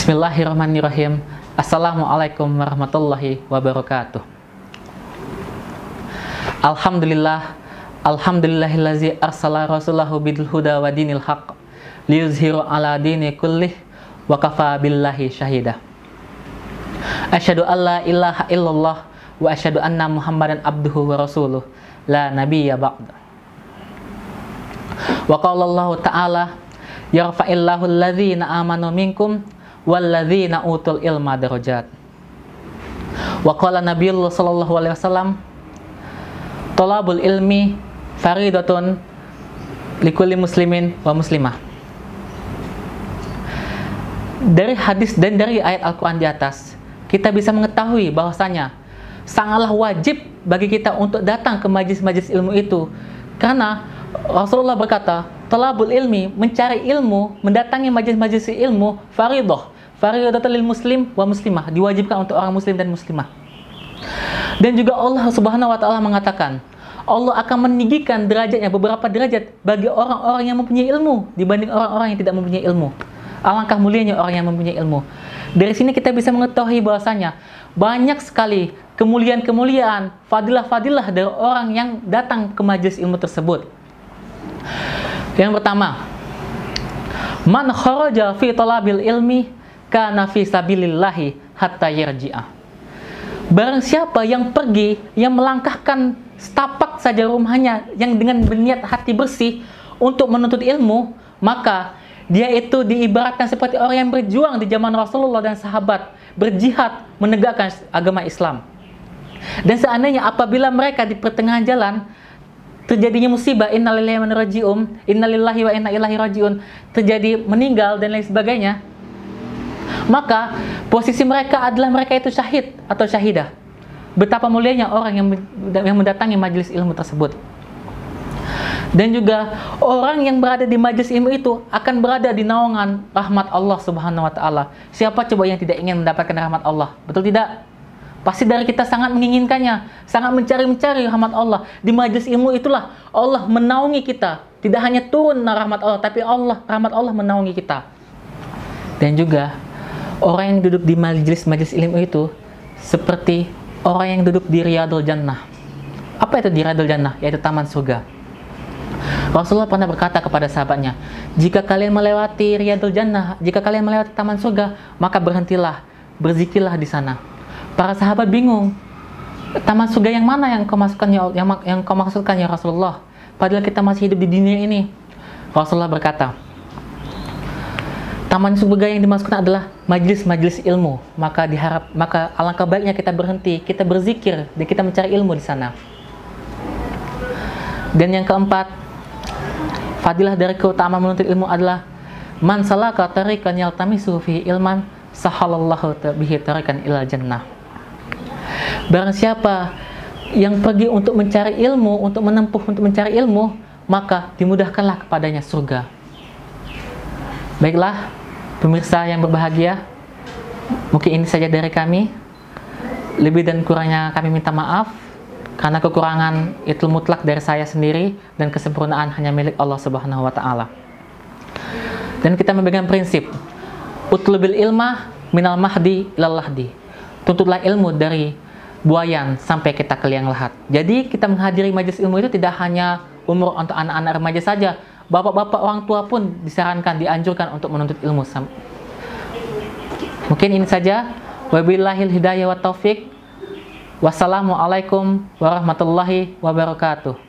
Bismillahirrahmanirrahim. Assalamualaikum warahmatullahi wabarakatuh. Alhamdulillahillazi arsala rasulahu bil huda wa dinil haqq liyuzhiru ala dini kullih wa kafa billahi syahida. Asyhadu an la ilaha illallah wa asyhadu anna Muhammadan abduhu wa rasuluh la nabiyya ba'da. Wa qala Allah ta'ala yarfa'illahu alladhina amanu minkum walladzina utul ilma darajat. Wa qala Nabiyullah sallallahu alaihi wasallam talabul ilmi faridatun likulli muslimin wa muslimah. Dari hadis dan dari ayat Al-Quran di atas, kita bisa mengetahui bahwasanya sangatlah wajib bagi kita untuk datang ke majlis-majlis ilmu itu, karena Rasulullah berkata, talabul ilmi, mencari ilmu, mendatangi majlis-majlis ilmu, faridatul lil muslim wa muslimah, diwajibkan untuk orang muslim dan muslimah. Dan juga Allah Subhanahu wa taala mengatakan, Allah akan meninggikan derajatnya beberapa derajat bagi orang-orang yang mempunyai ilmu dibanding orang-orang yang tidak mempunyai ilmu. Alangkah mulianya orang yang mempunyai ilmu. Dari sini kita bisa mengetahui bahwasanya banyak sekali kemuliaan-kemuliaan, fadilah-fadilah dari orang yang datang ke majelis ilmu tersebut. Yang pertama, man kharaja fi talabil ilmi kana fi sabilillahi hatta yarji'ah. Barang siapa yang pergi, yang melangkahkan setapak saja rumahnya, yang dengan berniat hati bersih untuk menuntut ilmu, maka dia itu diibaratkan seperti orang yang berjuang di zaman Rasulullah dan sahabat, berjihad menegakkan agama Islam. Dan seandainya apabila mereka di pertengahan jalan terjadinya musibah, innalillahi wa inna ilaihi rajiun, terjadi meninggal dan lain sebagainya, maka posisi mereka adalah mereka itu syahid atau syahidah. Betapa mulianya orang yang mendatangi majelis ilmu tersebut. Dan juga orang yang berada di majelis ilmu itu akan berada di naungan rahmat Allah Subhanahu wa taala. Siapa coba yang tidak ingin mendapatkan rahmat Allah? Betul tidak? Pasti dari kita sangat menginginkannya, sangat mencari rahmat Allah. Di majelis ilmu itulah Allah menaungi kita. Tidak hanya turun rahmat Allah, tapi rahmat Allah menaungi kita. Dan juga orang yang duduk di majelis ilmu itu seperti orang yang duduk di Riyadul Jannah. Apa itu di Riyadul Jannah? Yaitu taman surga. Rasulullah pernah berkata kepada sahabatnya, jika kalian melewati Riyadul Jannah, jika kalian melewati taman surga, maka berhentilah, berzikirlah di sana. Para sahabat bingung, taman surga yang mana yang kau maksudkan ya Rasulullah? Padahal kita masih hidup di dunia ini. Rasulullah berkata, taman surga yang dimaksudkan adalah majlis-majlis ilmu. Maka alangkah baiknya kita berhenti, kita berzikir, dan kita mencari ilmu di sana. Dan yang keempat, fadilah dari keutamaan menuntut ilmu adalah man salaka tariqan yaltamisu fihi ilman sahalallahu bihi tariqan ilal jannah. Barang siapa yang pergi untuk mencari ilmu, untuk mencari ilmu, maka dimudahkanlah kepadanya surga. Baiklah, pemirsa yang berbahagia, mungkin ini saja dari kami. Lebih dan kurangnya kami minta maaf, karena kekurangan itu mutlak dari saya sendiri dan kesempurnaan hanya milik Allah Subhanahu wa taala. Dan kita memegang prinsip utlubil ilmah minal mahdi ilal lahdi. Tuntutlah ilmu dari buayan sampai kita ke liang lahat. Jadi kita menghadiri majelis ilmu itu tidak hanya umur untuk anak-anak remaja saja. Bapak-bapak orang tua pun disarankan, dianjurkan untuk menuntut ilmu. Mungkin ini saja. Wabillahil hidayah wa taufik. Wassalamualaikum warahmatullahi wabarakatuh.